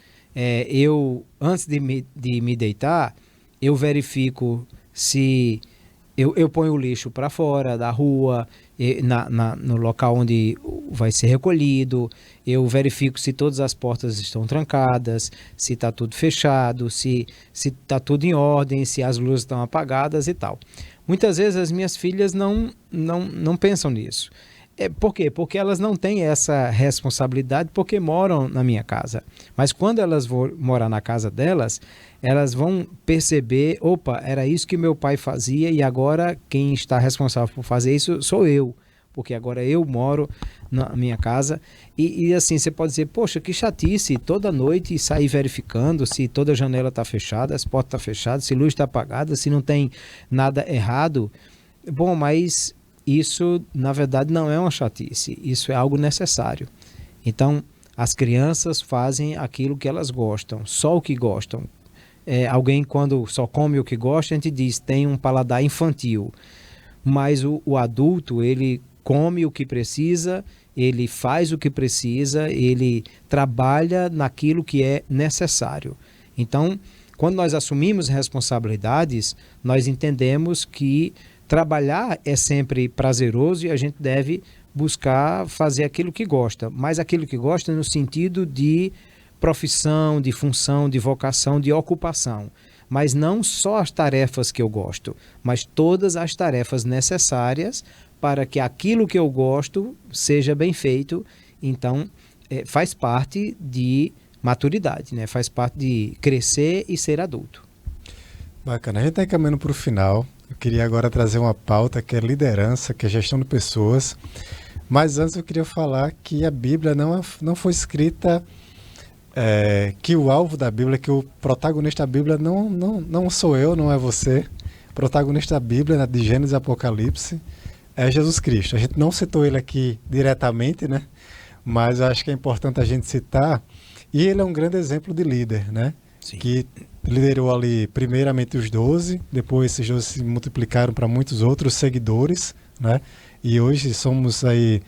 Antes de me deitar, eu verifico se eu ponho o lixo para fora da rua, no local onde vai ser recolhido, eu verifico se todas as portas estão trancadas, se está tudo fechado, se está tudo em ordem, se as luzes estão apagadas e tal. Muitas vezes as minhas filhas não pensam nisso. Por quê? Porque elas não têm essa responsabilidade porque moram na minha casa. Mas quando elas vão morar na casa delas, elas vão perceber, opa, era isso que meu pai fazia e agora quem está responsável por fazer isso sou eu. Porque agora eu moro na minha casa e assim, você pode dizer, poxa, que chatice, toda noite sair verificando se toda a janela está fechada, as portas estão fechadas, se a luz está apagada, se não tem nada errado. Bom, mas isso, na verdade, não é uma chatice, isso é algo necessário. Então, as crianças fazem aquilo que elas gostam, só o que gostam. Alguém, quando só come o que gosta, a gente diz, tem um paladar infantil. Mas o adulto, ele come o que precisa, ele faz o que precisa, ele trabalha naquilo que é necessário. Então, quando nós assumimos responsabilidades, nós entendemos que trabalhar é sempre prazeroso e a gente deve buscar fazer aquilo que gosta, mas aquilo que gosta no sentido de profissão, de função, de vocação, de ocupação. mas não só as tarefas que eu gosto, mas todas as tarefas necessárias para que aquilo que eu gosto seja bem feito. Então, faz parte de maturidade, né? Faz parte de crescer e ser adulto.
Bacana. A gente está caminhando para o final. Eu queria agora trazer uma pauta que é liderança, que é gestão de pessoas. Mas antes eu queria falar que a Bíblia não foi escrita, que o alvo da Bíblia, que o protagonista da Bíblia não sou eu, não é você. O protagonista da Bíblia, de Gênesis e Apocalipse, é Jesus Cristo. A gente não citou ele aqui diretamente, né? Mas eu acho que é importante a gente citar. E ele é um grande exemplo de líder, né?
Sim.
Que liderou ali primeiramente os 12, depois esses 12 se multiplicaram para muitos outros seguidores, né? E hoje somos aí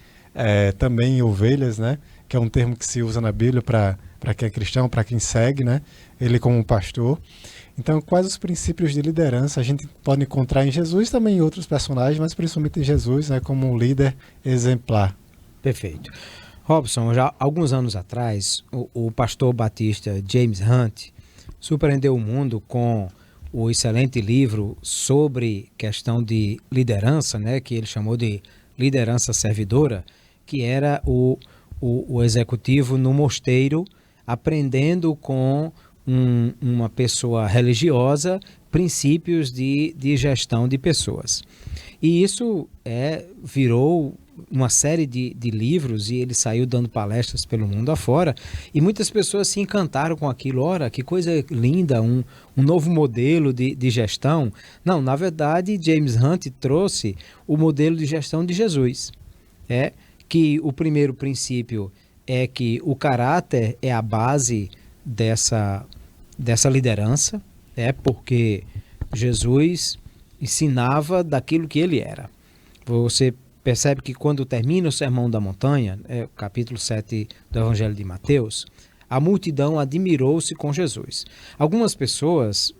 também ovelhas, né? Que é um termo que se usa na Bíblia para quem é cristão, para quem segue, né? Ele como pastor. Então, quais os princípios de liderança a gente pode encontrar em Jesus, também em outros personagens, mas principalmente em Jesus, né? Como um líder exemplar.
Perfeito. Robson, já alguns anos atrás, o pastor batista James Hunt surpreendeu o mundo com o excelente livro sobre questão de liderança, né, que ele chamou de liderança servidora, que era o executivo no mosteiro aprendendo com uma pessoa religiosa princípios de gestão de pessoas. E isso virou uma série de livros, e ele saiu dando palestras pelo mundo afora, e muitas pessoas se encantaram com aquilo. Ora, que coisa linda, um novo modelo de gestão. Não, na verdade, James Hunt trouxe o modelo de gestão de Jesus. Que o primeiro princípio é que o caráter é a base dessa liderança, porque Jesus ensinava daquilo que ele era. Você percebe que quando termina o Sermão da Montanha, capítulo 7 do Evangelho de Mateus, a multidão admirou-se com Jesus. Algumas pessoas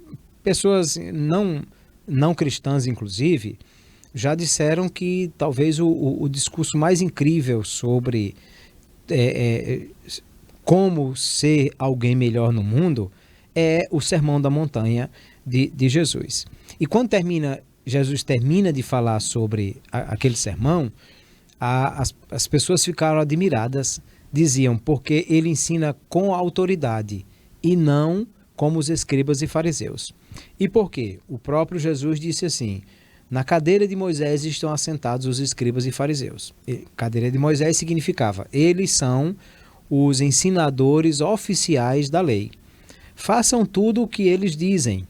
não cristãs inclusive, já disseram que talvez o discurso mais incrível sobre como ser alguém melhor no mundo é o Sermão da Montanha de Jesus. E quando Jesus termina de falar sobre aquele sermão, as pessoas ficaram admiradas, diziam, porque ele ensina com autoridade e não como os escribas e fariseus. E por quê? O próprio Jesus disse assim: na cadeira de Moisés estão assentados os escribas e fariseus. Cadeira de Moisés significava, eles são os ensinadores oficiais da lei. Façam tudo o que eles dizem,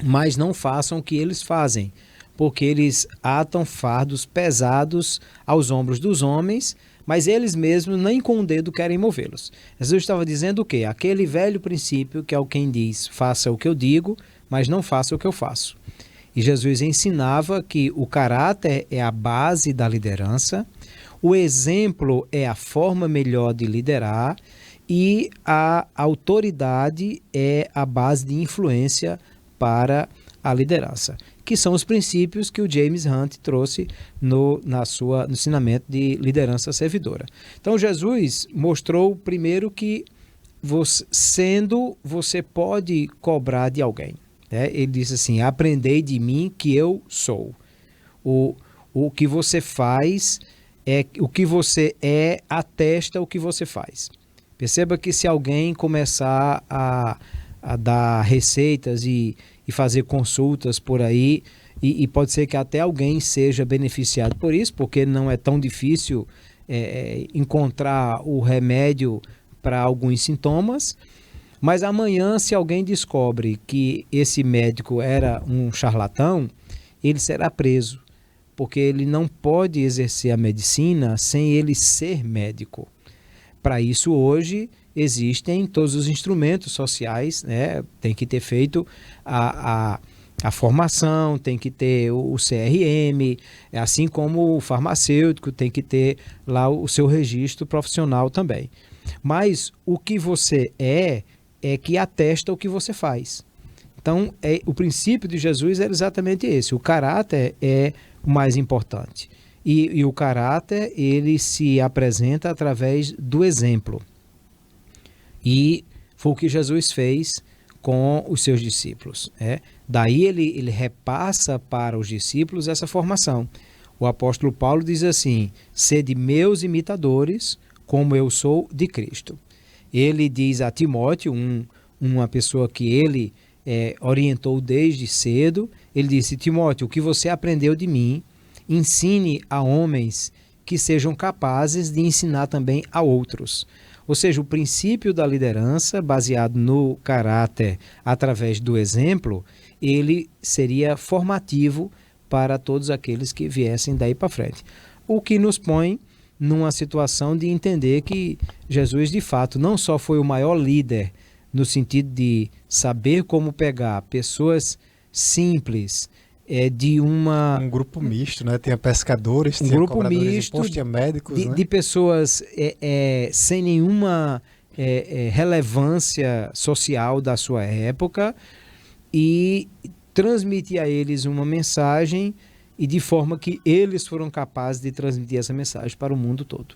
mas não façam o que eles fazem, porque eles atam fardos pesados aos ombros dos homens, mas eles mesmos nem com o dedo querem movê-los. Jesus estava dizendo o quê? Aquele velho princípio que é o quem diz, faça o que eu digo, mas não faça o que eu faço. E Jesus ensinava que o caráter é a base da liderança, o exemplo é a forma melhor de liderar e a autoridade é a base de influência para a liderança, que são os princípios que o James Hunt trouxe no ensinamento de liderança servidora. Então Jesus mostrou primeiro que você pode cobrar de alguém. Ele disse assim: aprendei de mim que eu sou. O que você faz, o que você atesta o que você faz. Perceba que se alguém começar a dar receitas e fazer consultas por aí, e pode ser que até alguém seja beneficiado por isso, porque não é tão difícil encontrar o remédio para alguns sintomas, mas amanhã, se alguém descobre que esse médico era um charlatão, ele será preso, porque ele não pode exercer a medicina sem ele ser médico. Para isso, hoje, existem todos os instrumentos sociais, né? Tem que ter feito a formação, tem que ter o CRM, assim como o farmacêutico tem que ter lá o seu registro profissional também. Mas o que você é que atesta o que você faz. Então, o princípio de Jesus era exatamente esse. O caráter é o mais importante. E o caráter, ele se apresenta através do exemplo. E foi o que Jesus fez com os seus discípulos. Daí ele repassa para os discípulos essa formação. O apóstolo Paulo diz assim: sede meus imitadores, como eu sou de Cristo. Ele diz a Timóteo, uma pessoa que ele orientou desde cedo, ele disse: Timóteo, o que você aprendeu de mim, ensine a homens que sejam capazes de ensinar também a outros. Ou seja, o princípio da liderança, baseado no caráter através do exemplo, ele seria formativo para todos aqueles que viessem daí para frente. O que nos põe numa situação de entender que Jesus, de fato, não só foi o maior líder, no sentido de saber como pegar pessoas simples,
um grupo misto, né? Tinha pescadores, tinha
grupo
cobradores de
misto,
imposto, tinha médicos, né?
de pessoas sem nenhuma relevância social da sua época, e transmitir a eles uma mensagem, e de forma que eles foram capazes de transmitir essa mensagem para o mundo todo,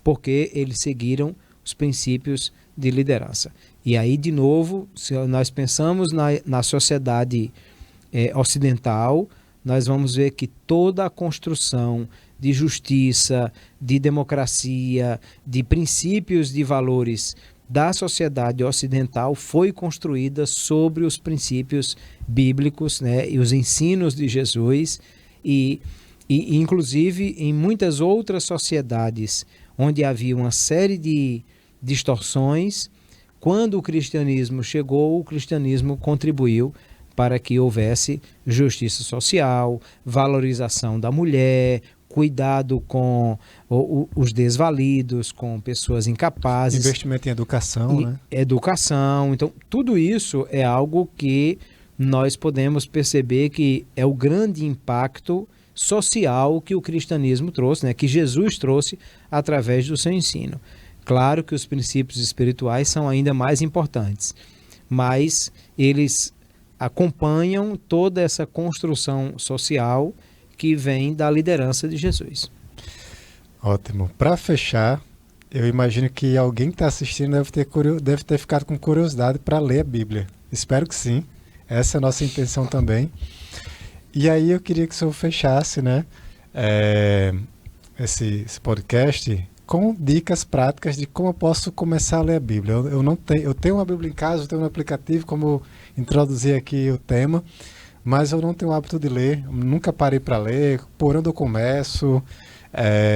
porque eles seguiram os princípios de liderança. E aí, de novo, se nós pensamos na sociedade ocidental, nós vamos ver que toda a construção de justiça, de democracia, de princípios de valores da sociedade ocidental foi construída sobre os princípios bíblicos, né, e os ensinos de Jesus, e inclusive em muitas outras sociedades onde havia uma série de distorções, quando o cristianismo chegou, o cristianismo contribuiu para que houvesse justiça social, valorização da mulher, cuidado com os desvalidos, com pessoas incapazes.
Investimento em educação, né?
Educação. Então, tudo isso é algo que nós podemos perceber que é o grande impacto social que o cristianismo trouxe, né? Que Jesus trouxe através do seu ensino. Claro que os princípios espirituais são ainda mais importantes, mas eles acompanham toda essa construção social que vem da liderança de Jesus.
Ótimo. Para fechar, eu imagino que alguém que está assistindo deve ter ficado com curiosidade para ler a Bíblia. Espero que sim. Essa é a nossa intenção também. E aí eu queria que o senhor fechasse, né, esse podcast com dicas práticas de como eu posso começar a ler a Bíblia. Eu tenho uma Bíblia em casa, eu tenho um aplicativo, como eu introduzi aqui o tema, mas eu não tenho o hábito de ler, nunca parei para ler. Por onde eu começo?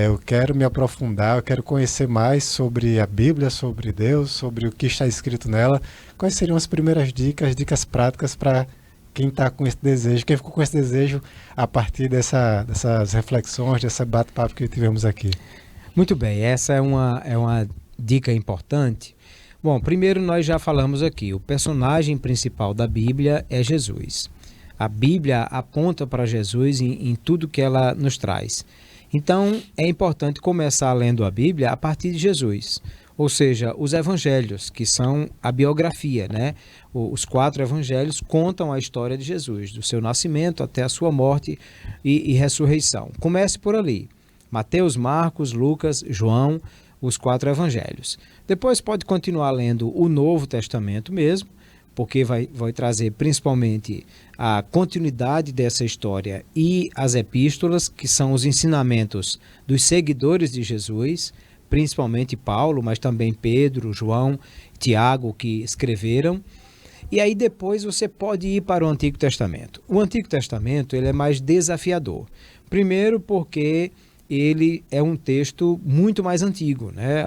Eu quero me aprofundar, eu quero conhecer mais sobre a Bíblia, sobre Deus, sobre o que está escrito nela. Quais seriam as primeiras dicas práticas para quem está com esse desejo, quem ficou com esse desejo a partir dessas reflexões, desse bate-papo que tivemos aqui?
Muito bem, essa é uma dica importante. Bom, primeiro nós já falamos aqui, o personagem principal da Bíblia é Jesus. A Bíblia aponta para Jesus em tudo que ela nos traz. Então, é importante começar lendo a Bíblia a partir de Jesus, ou seja, os evangelhos, que são a biografia, né? Os 4 evangelhos contam a história de Jesus, do seu nascimento até a sua morte e ressurreição. Comece por ali. Mateus, Marcos, Lucas, João, os 4 evangelhos. Depois pode continuar lendo o Novo Testamento mesmo, porque vai trazer principalmente a continuidade dessa história e as epístolas, que são os ensinamentos dos seguidores de Jesus, principalmente Paulo, mas também Pedro, João, Tiago, que escreveram. E aí depois você pode ir para o Antigo Testamento. O Antigo Testamento ele é mais desafiador. Primeiro porque ele é um texto muito mais antigo, né?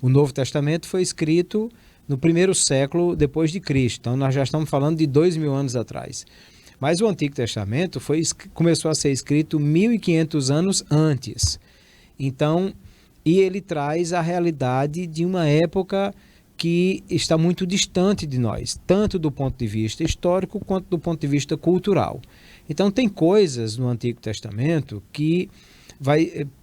O Novo Testamento foi escrito no 1º século depois de Cristo, então nós já estamos falando de 2000 anos atrás. Mas o Antigo Testamento começou a ser escrito 1500 anos antes. Então, e ele traz a realidade de uma época que está muito distante de nós, tanto do ponto de vista histórico quanto do ponto de vista cultural. Então, tem coisas no Antigo Testamento que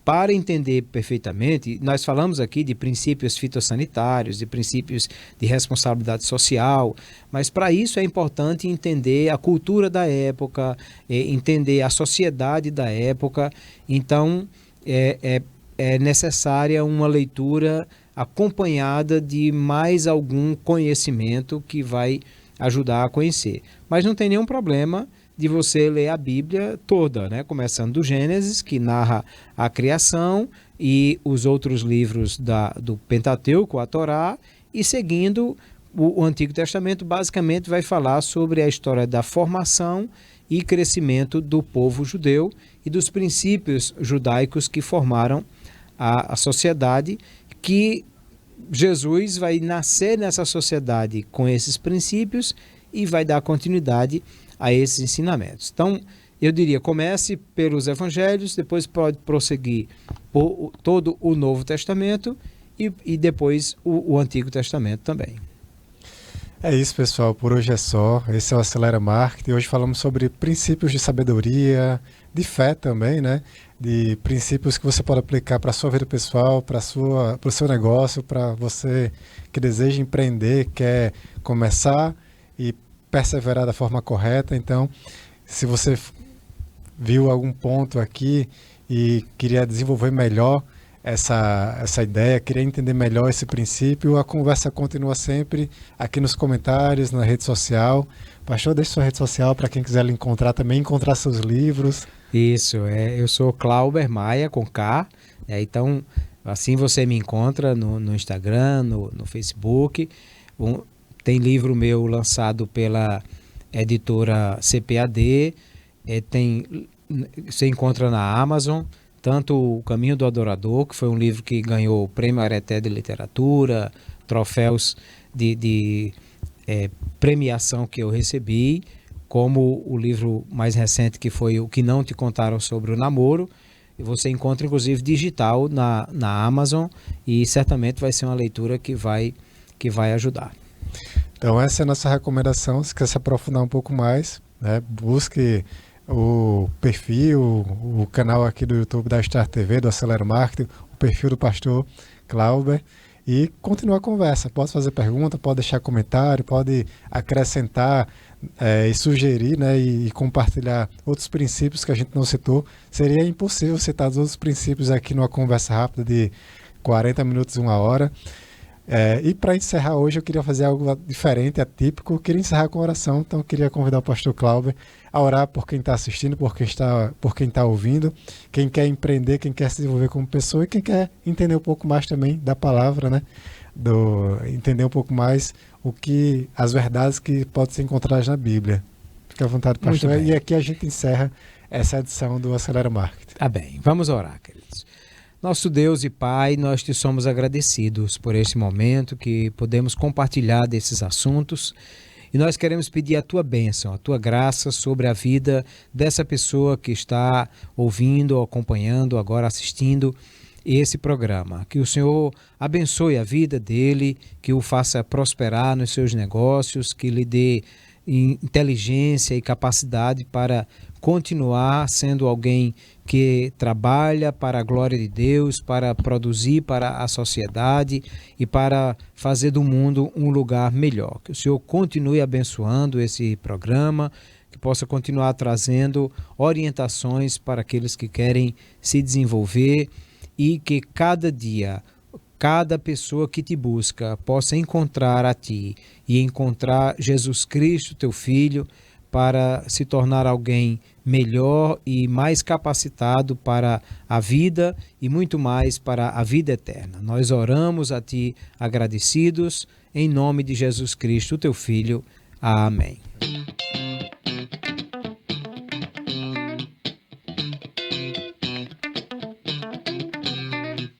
para entender perfeitamente, nós falamos aqui de princípios fitossanitários, de princípios de responsabilidade social, mas para isso é importante entender a cultura da época, entender a sociedade da época. Então, é necessária uma leitura acompanhada de mais algum conhecimento que vai ajudar a conhecer. Mas não tem nenhum problema de você ler a Bíblia toda, né? Começando do Gênesis, que narra a criação, e os outros livros do Pentateuco, a Torá, e seguindo o Antigo Testamento, basicamente vai falar sobre a história da formação e crescimento do povo judeu e dos princípios judaicos que formaram a sociedade, que Jesus vai nascer nessa sociedade com esses princípios e vai dar continuidade a esses ensinamentos. Então, eu diria, comece pelos evangelhos, depois pode prosseguir por todo o Novo Testamento e depois o Antigo Testamento também.
É isso, pessoal. Por hoje é só. Esse é o Acelera Marketing. Hoje falamos sobre princípios de sabedoria, de fé também, né? De princípios que você pode aplicar para a sua vida pessoal, para o seu negócio, para você que deseja empreender, quer começar e perseverar da forma correta. Então, se você viu algum ponto aqui e queria desenvolver melhor essa ideia, queria entender melhor esse princípio, a conversa continua sempre aqui nos comentários, na rede social. Pastor, deixe sua rede social para quem quiser lhe encontrar também, encontrar seus livros.
Isso, eu sou Clauber Maia, com K, então assim você me encontra no Instagram, no Facebook. Tem livro meu lançado pela editora CPAD, você encontra na Amazon, tanto O Caminho do Adorador, que foi um livro que ganhou o Prêmio Areté de Literatura, troféus de premiação que eu recebi, como o livro mais recente, que foi O Que Não Te Contaram Sobre o Namoro. E você encontra, inclusive, digital na Amazon, e certamente vai ser uma leitura que vai ajudar.
Então, essa é a nossa recomendação. Se quer se aprofundar um pouco mais, né, busque o perfil, o canal aqui do YouTube da Star TV, do Acelera Marketing, o perfil do pastor Clauber, e continua a conversa. Pode fazer pergunta, pode deixar comentário, pode acrescentar e sugerir, né, e compartilhar outros princípios que a gente não citou. Seria impossível citar os outros princípios aqui numa conversa rápida de 40 minutos, 1 hora. E para encerrar hoje, eu queria fazer algo diferente, atípico. Eu queria encerrar com oração, então eu queria convidar o pastor Clauber a orar por quem está assistindo, por quem está ouvindo, quem quer empreender, quem quer se desenvolver como pessoa e quem quer entender um pouco mais também da palavra, né? Entender um pouco mais as verdades que podem ser encontradas na Bíblia. Fique à vontade, pastor. E aqui a gente encerra essa edição do Acelera Marketing.
Tá bem, vamos orar, queridos. Nosso Deus e Pai, nós te somos agradecidos por esse momento que podemos compartilhar desses assuntos, e nós queremos pedir a tua bênção, a tua graça sobre a vida dessa pessoa que está ouvindo, acompanhando, agora assistindo esse programa. Que o Senhor abençoe a vida dele, que o faça prosperar nos seus negócios, que lhe dê inteligência e capacidade para continuar sendo alguém que trabalha para a glória de Deus, para produzir para a sociedade e para fazer do mundo um lugar melhor. Que o Senhor continue abençoando esse programa, que possa continuar trazendo orientações para aqueles que querem se desenvolver, e que cada dia, cada pessoa que te busca possa encontrar a ti e encontrar Jesus Cristo, teu Filho, para se tornar alguém melhor e mais capacitado para a vida e muito mais para a vida eterna. Nós oramos a ti agradecidos, em nome de Jesus Cristo, teu Filho. Amém.